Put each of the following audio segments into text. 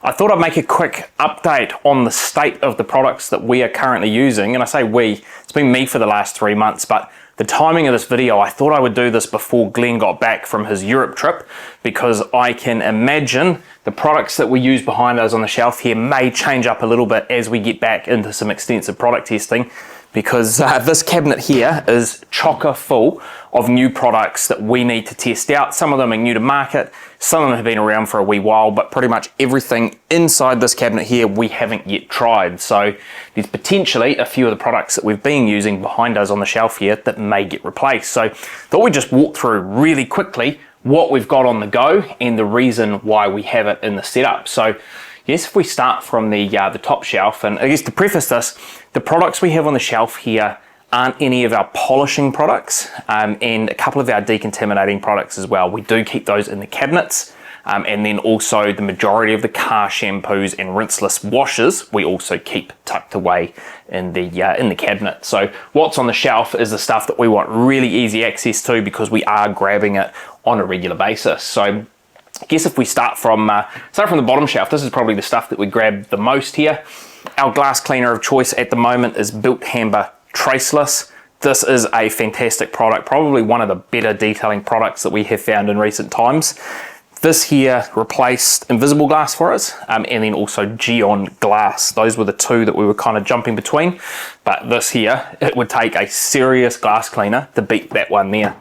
I thought I'd make a quick update on the state of the products that we are currently using. And I say we, it's been me for the last 3 months, but the timing of this video, I thought I would do this before Glenn got back from his Europe trip, because I can imagine the products that we use behind us on the shelf here may change up a little bit as we get back into some extensive product testing, because this cabinet here is chocker full of new products that we need to test out. Some of them are new to market, some of them have been around for a wee while, but pretty much everything inside this cabinet here we haven't yet tried. So there's potentially a few of the products that we've been using behind us on the shelf here that may get replaced. So thought we'd just walk through really quickly what we've got on the go and the reason why we have it in the setup. So yes, if we start from the top shelf, and I guess to preface this, the products we have on the shelf here aren't any of our polishing products, and a couple of our decontaminating products as well. We do keep those in the cabinets, and then also the majority of the car shampoos and rinseless washes we also keep tucked away in the cabinet. So what's on the shelf is the stuff that we want really easy access to because we are grabbing it on a regular basis. So I guess if we start from the bottom shelf, this is probably the stuff that we grab the most here. Our glass cleaner of choice at the moment is Built Hamber Traceless. This is a fantastic product, probably one of the better detailing products that we have found in recent times. This here replaced invisible glass for us, and then also Geon glass. Those were the two that we were kind of jumping between, but this here, it would take a serious glass cleaner to beat that one there.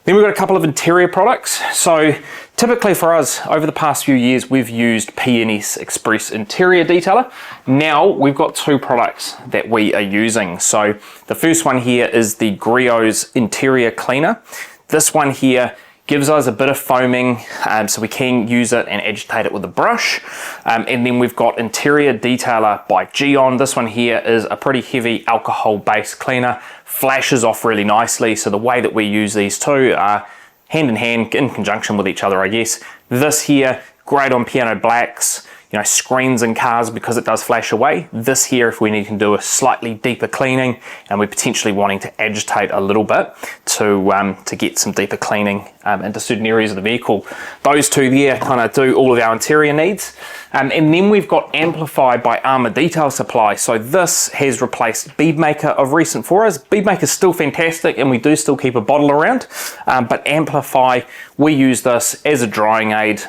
Then we've got a couple of interior products. So typically for us, over the past few years, we've used P&S Express Interior Detailer. Now we've got two products that we are using. So the first one here is the Griot's Interior Cleaner. This one here gives us a bit of foaming, so we can use it and agitate it with a brush. And then we've got Interior Detailer by Geon. This one here is a pretty heavy alcohol-based cleaner, flashes off really nicely. So the way that we use these two are hand in hand, in conjunction with each other, I guess. This here, great on piano blacks, you know, screens in cars because it does flash away. This here, if we need to do a slightly deeper cleaning and we're potentially wanting to agitate a little bit to get some deeper cleaning into certain areas of the vehicle. Those two there kind of do all of our interior needs. And then we've got Amplify by Armour Detail Supply. So this has replaced Bead Maker of recent for us. Bead Maker is still fantastic and we do still keep a bottle around, but Amplify, we use this as a drying aid.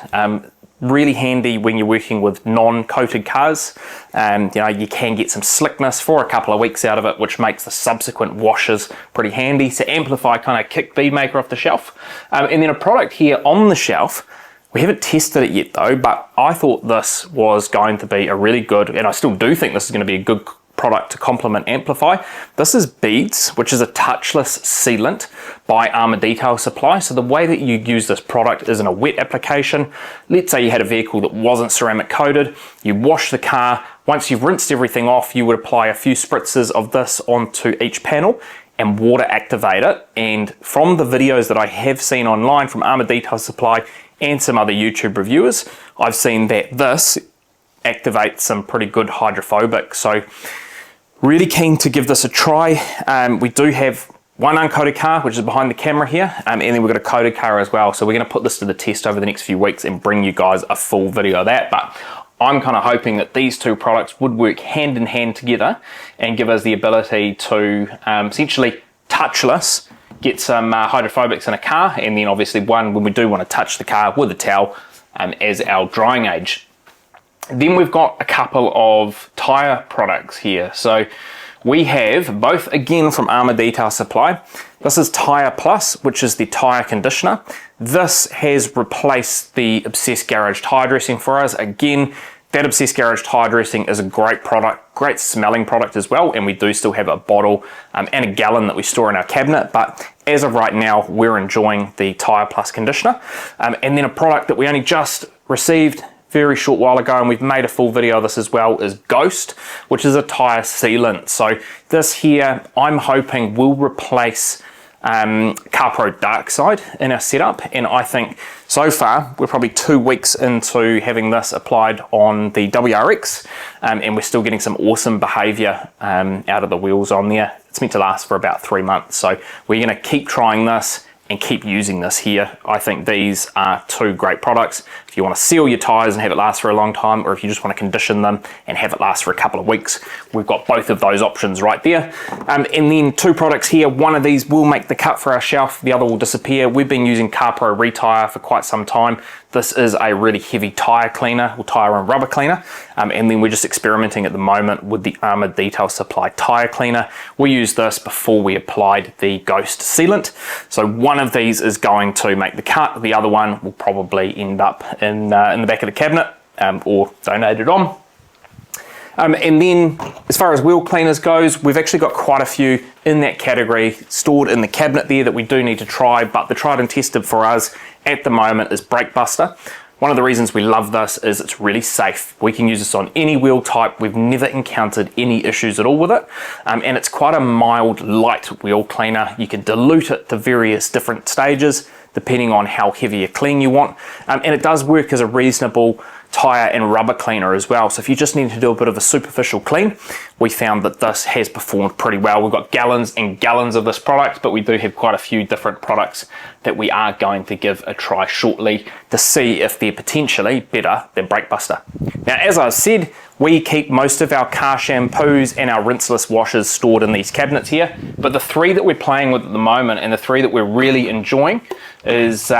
Really handy when you're working with non-coated cars. You know, you can get some slickness for a couple of weeks out of it, which makes the subsequent washes pretty handy. So Amplify kind of kicked Bead Maker off the shelf. And then a product here on the shelf, we haven't tested it yet though, but I thought this was going to be a really good, and I still do think this is going to be a good product to complement Amplify. This is Beads, which is a touchless sealant by Armour Detail Supply. So the way that you use this product is in a wet application. Let's say you had a vehicle that wasn't ceramic coated, you wash the car, once you've rinsed everything off, you would apply a few spritzes of this onto each panel and water activate it. And from the videos that I have seen online from Armour Detail Supply and some other YouTube reviewers, I've seen that this activates some pretty good hydrophobic. So really keen to give this a try. We do have one uncoated car, which is behind the camera here, and then we've got a coated car as well. So we're going to put this to the test over the next few weeks and bring you guys a full video of that. But I'm kind of hoping that these two products would work hand in hand together and give us the ability to essentially touchless get some hydrophobics in a car, and then obviously one when we do want to touch the car with a towel as our drying aid. Then we've got a couple of tire products here. So we have both, again, from Armour Detail Supply. This is Tire Plus, which is the tire conditioner. This has replaced the Obsessed Garage tire dressing for us. Again, that Obsessed Garage tire dressing is a great product, great smelling product as well, and we do still have a bottle and a gallon that we store in our cabinet, but as of right now, we're enjoying the Tire Plus conditioner. And then a product that we only just received very short while ago, and we've made a full video of this as well, is Ghost, which is a tire sealant. So this here, I'm hoping will replace CarPro Dark Side in our setup, and I think so far we're probably 2 weeks into having this applied on the WRX, and we're still getting some awesome behavior out of the wheels on there. It's meant to last for about 3 months, so we're going to keep trying this and keep using this here. I think these are two great products if you want to seal your tires and have it last for a long time, or if you just want to condition them and have it last for a couple of weeks. We've got both of those options right there. And then two products here. One of these will make the cut for our shelf, the other will disappear. We've been using CarPro Retire for quite some time. This is a really heavy tire cleaner, or tire and rubber cleaner, and then we're just experimenting at the moment with the Armour Detail Supply tire cleaner. We used this before we applied the Ghost sealant. So one of these is going to make the cut, the other one will probably end up in the back of the cabinet or donated on. And then as far as wheel cleaners goes, we've actually got quite a few in that category stored in the cabinet there that we do need to try, but the tried and tested for us at the moment is Brake Buster. One of the reasons we love this is it's really safe. We can use this on any wheel type. We've never encountered any issues at all with it. And it's quite a mild, light wheel cleaner. You can dilute it to various different stages depending on how heavy a clean you want. And it does work as a reasonable tire and rubber cleaner as well. So if you just need to do a bit of a superficial clean, we found that this has performed pretty well. We've got gallons and gallons of this product, but we do have quite a few different products that we are going to give a try shortly to see if they're potentially better than Brake Buster. Now, as I said, we keep most of our car shampoos and our rinseless washes stored in these cabinets here, but the three that we're playing with at the moment and the three that we're really enjoying is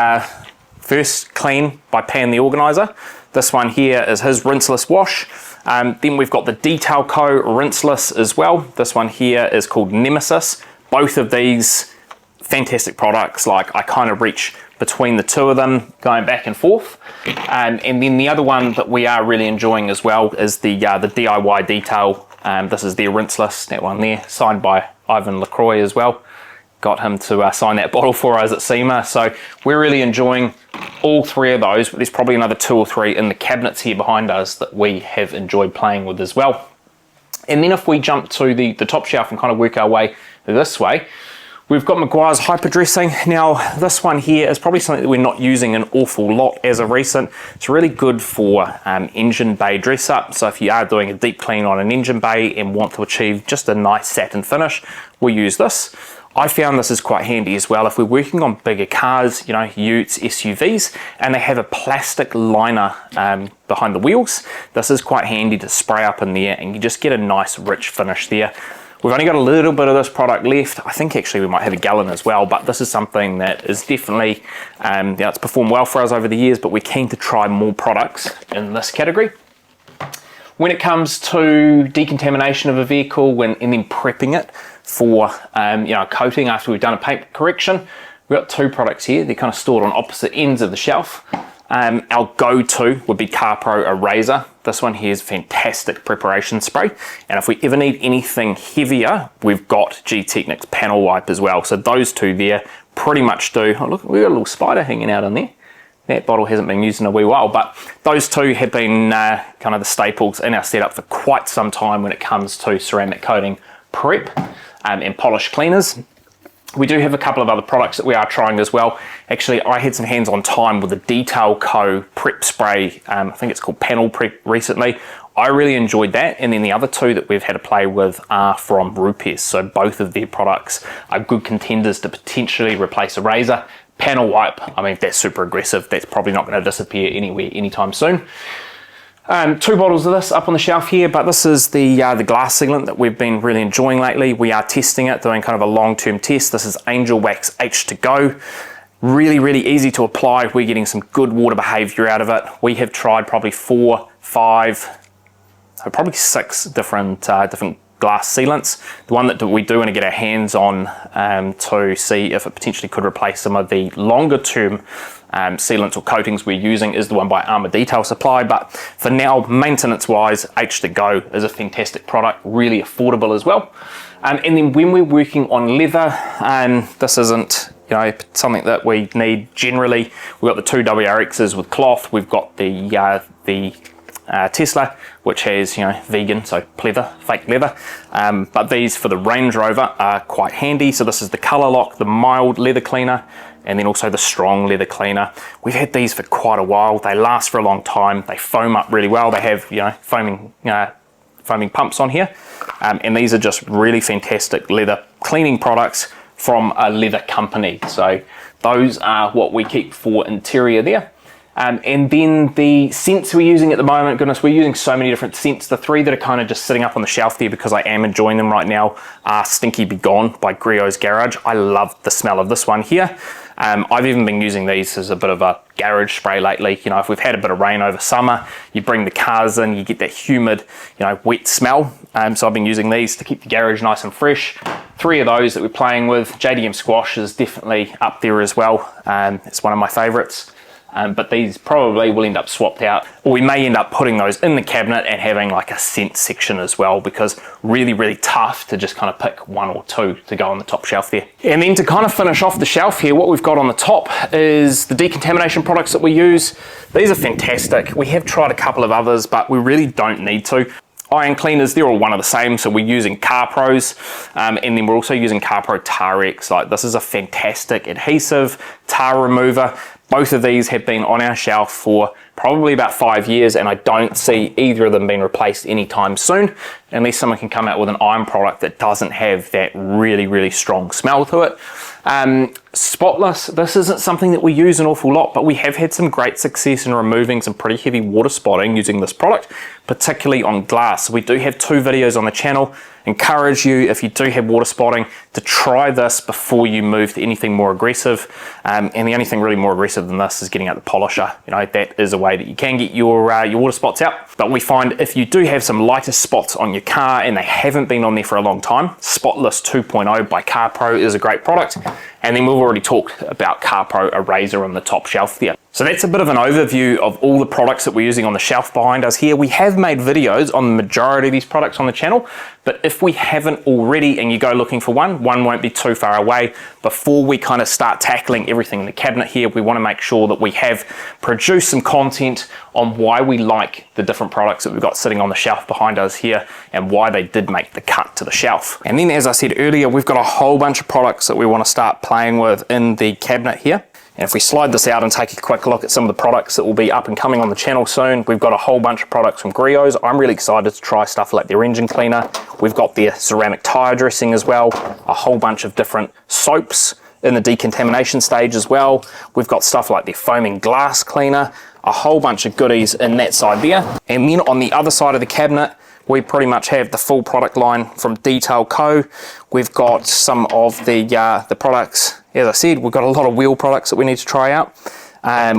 first Clean by Pan the Organizer. This one here is his rinseless wash. Then we've got the Detail Co. rinseless as well. This one here is called Nemesis. Both of these fantastic products. Like, I kind of reach between the two of them going back and forth. And then the other one that we are really enjoying as well is the DIY Detail. This is their rinseless, that one there, signed by Ivan LaCroix as well. Got him to sign that bottle for us at SEMA. So we're really enjoying all three of those, but there's probably another 2 or 3 in the cabinets here behind us that we have enjoyed playing with as well. And then if we jump to the top shelf and kind of work our way this way, we've got Meguiar's Hyper Dressing. Now, this one here is probably something that we're not using an awful lot as of recent. It's really good for engine bay dress up. So if you are doing a deep clean on an engine bay and want to achieve just a nice satin finish, we'll use this. I found this is quite handy as well if we're working on bigger cars, you know, utes, SUVs, and they have a plastic liner behind the wheels. This is quite handy to spray up in there and you just get a nice rich finish there. We've only got a little bit of this product left. I think actually we might have a gallon as well, but this is something that is definitely, it's performed well for us over the years, but we're keen to try more products in this category. When it comes to decontamination of a vehicle and then prepping it for coating after we've done a paint correction, we've got 2 products here. They're kind of stored on opposite ends of the shelf. Our go-to would be CarPro Eraser. This one here is fantastic preparation spray. And if we ever need anything heavier, we've got G-Technic's panel wipe as well. So those two there pretty much do. Oh look, we've got a little spider hanging out in there. That bottle hasn't been used in a wee while, but those two have been kind of the staples in our setup for quite some time when it comes to ceramic coating prep and polish cleaners. We do have a couple of other products that we are trying as well. Actually, I had some hands-on time with the Detail Co. prep spray. I think it's called Panel Prep recently. I really enjoyed that. And then the other 2 that we've had to play with are from Rupes. So both of their products are good contenders to potentially replace a razor. Panel wipe, I mean, that's super aggressive. That's probably not going to disappear anywhere anytime soon. 2 bottles of this up on the shelf here, but this is the glass sealant that we've been really enjoying lately. We are testing it, doing kind of a long-term test. This is Angel Wax H2Go. Really, really easy to apply. We're getting some good water behavior out of it. We have tried probably 4, 5, probably 6 different glass sealants. The one that we do want to get our hands on to see if it potentially could replace some of the longer term sealants or coatings we're using is the one by Armour Detail Supply, but for now, maintenance wise, H2Go is a fantastic product, really affordable as well. And then when we're working on leather, this isn't something that we need generally. We've got the 2 WRXs with cloth, we've got the Tesla, which has vegan, so pleather, fake leather, but these for the Range Rover are quite handy. So this is the Colour Lock, the mild leather cleaner, and then also the strong leather cleaner. We've had these for quite a while. They last for a long time. They foam up really well. They have foaming pumps on here, and these are just really fantastic leather cleaning products from a leather company. So Those are what we keep for interior there. And then the scents we're using at the moment, goodness, we're using so many different scents. The three that are kind of just sitting up on the shelf there because I am enjoying them right now are Stinky Be Gone by Griot's Garage. I love the smell of this one here. I've even been using these as a bit of a garage spray lately. You know, if we've had a bit of rain over summer, you bring the cars in, you get that humid, you know, wet smell. So I've been using these to keep the garage nice and fresh. 3 of those that we're playing with. JDM Squash is definitely up there as well. It's one of my favorites. But these probably will end up swapped out, or we may end up putting those in the cabinet and having like a scent section as well, because really tough to just kind of pick 1 or 2 to go on the top shelf there. And then to kind of finish off the shelf here, what we've got on the top is the decontamination products that we use. These are fantastic. We have tried a couple of others, but we really don't need to. Iron cleaners, they're all one of the same, so we're using CarPros, and then we're also using CarPro Tarex. Like, this is a fantastic adhesive, tar remover. Both of these have been on our shelf for probably about 5 years, and I don't see either of them being replaced anytime soon, unless someone can come out with an iron product that doesn't have that really strong smell to it. Spotless, this isn't something that we use an awful lot, but we have had some great success in removing some pretty heavy water spotting using this product, particularly on glass. We do have 2 videos on the channel. Encourage you, if you do have water spotting, to try this before you move to anything more aggressive. And the only thing really more aggressive than this is getting out the polisher. You know, that is a way that you can get your water spots out. But we find if you do have some lighter spots on your car and they haven't been on there for a long time, Spotless 2.0 by CarPro is a great product. And then we've already talked about CarPro Eraser on the top shelf there. So that's a bit of an overview of all the products that we're using on the shelf behind us here. We have made videos on the majority of these products on the channel, but if we haven't already and you go looking for one won't be too far away. Before we kind of start tackling everything in the cabinet here, we want to make sure that we have produced some content on why we like the different products that we've got sitting on the shelf behind us here and why they did make the cut to the shelf. And then, as I said earlier, we've got a whole bunch of products that we want to start playing with in the cabinet here. And if we slide this out and take a quick look at some of the products that will be up and coming on the channel soon, we've got a whole bunch of products from Griot's. I'm really excited to try stuff like their engine cleaner. We've got their ceramic tire dressing as well, a whole bunch of different soaps in the decontamination stage as well. We've got stuff like their foaming glass cleaner, a whole bunch of goodies in that side there. And then on the other side of the cabinet, we pretty much have the full product line from Detail Co. We've got some of the products. As I said, we've got a lot of wheel products that we need to try out.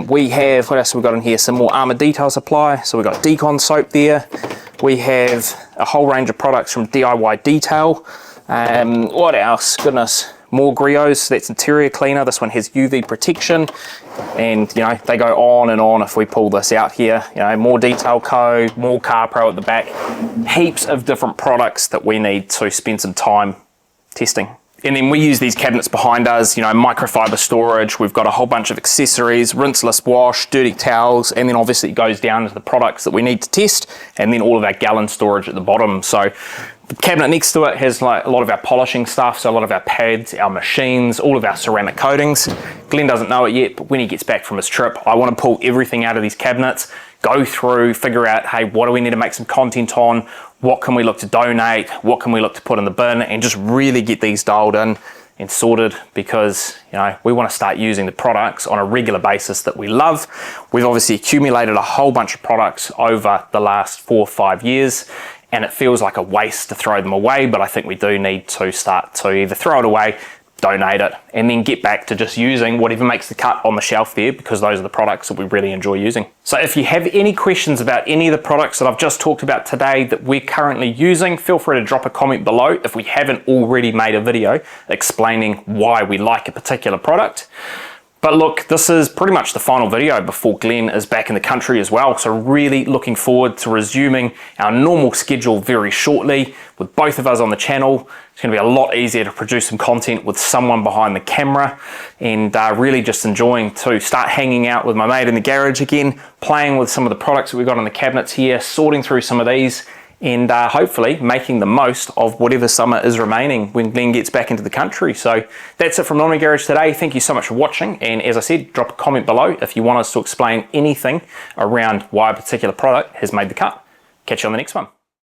We have, what else have we got in here? Some more Armour Detail Supply. So we've got Decon soap there. We have a whole range of products from DIY Detail. What else? Goodness. More Griot's, that's interior cleaner. This one has UV protection, and you know, they go on and on if we pull this out here. You know, more Detail Co, more CarPro at the back, heaps of different products that we need to spend some time testing. And then we use these cabinets behind us, you know, microfiber storage. We've got a whole bunch of accessories, rinseless wash, dirty towels, and then obviously it goes down to the products that we need to test, and then all of our gallon storage at the bottom. So the cabinet next to it has like a lot of our polishing stuff, so a lot of our pads, our machines, all of our ceramic coatings. Glenn doesn't know it yet, but when he gets back from his trip, I want to pull everything out of these cabinets, go through, figure out, hey, what do we need to make some content on? What can we look to donate? What can we look to put in the bin? And just really get these dialed in and sorted, because you know, we want to start using the products on a regular basis that we love. We've obviously accumulated a whole bunch of products over the last 4 or 5 years, and it feels like a waste to throw them away, but I think we do need to start to either throw it away, donate it, and then get back to just using whatever makes the cut on the shelf there, because those are the products that we really enjoy using. So if you have any questions about any of the products that I've just talked about today that we're currently using, feel free to drop a comment below if we haven't already made a video explaining why we like a particular product. But look, this is pretty much the final video before Glenn is back in the country as well. So really looking forward to resuming our normal schedule very shortly with both of us on the channel. It's going to be a lot easier to produce some content with someone behind the camera, and really just enjoying to start hanging out with my mate in the garage again, playing with some of the products that we've got on the cabinets here, sorting through some of these, and hopefully making the most of whatever summer is remaining when Glenn gets back into the country. So that's it from Laundry Garage today. Thank you so much for watching, and as I said, drop a comment below if you want us to explain anything around why a particular product has made the cut. Catch you on the next one.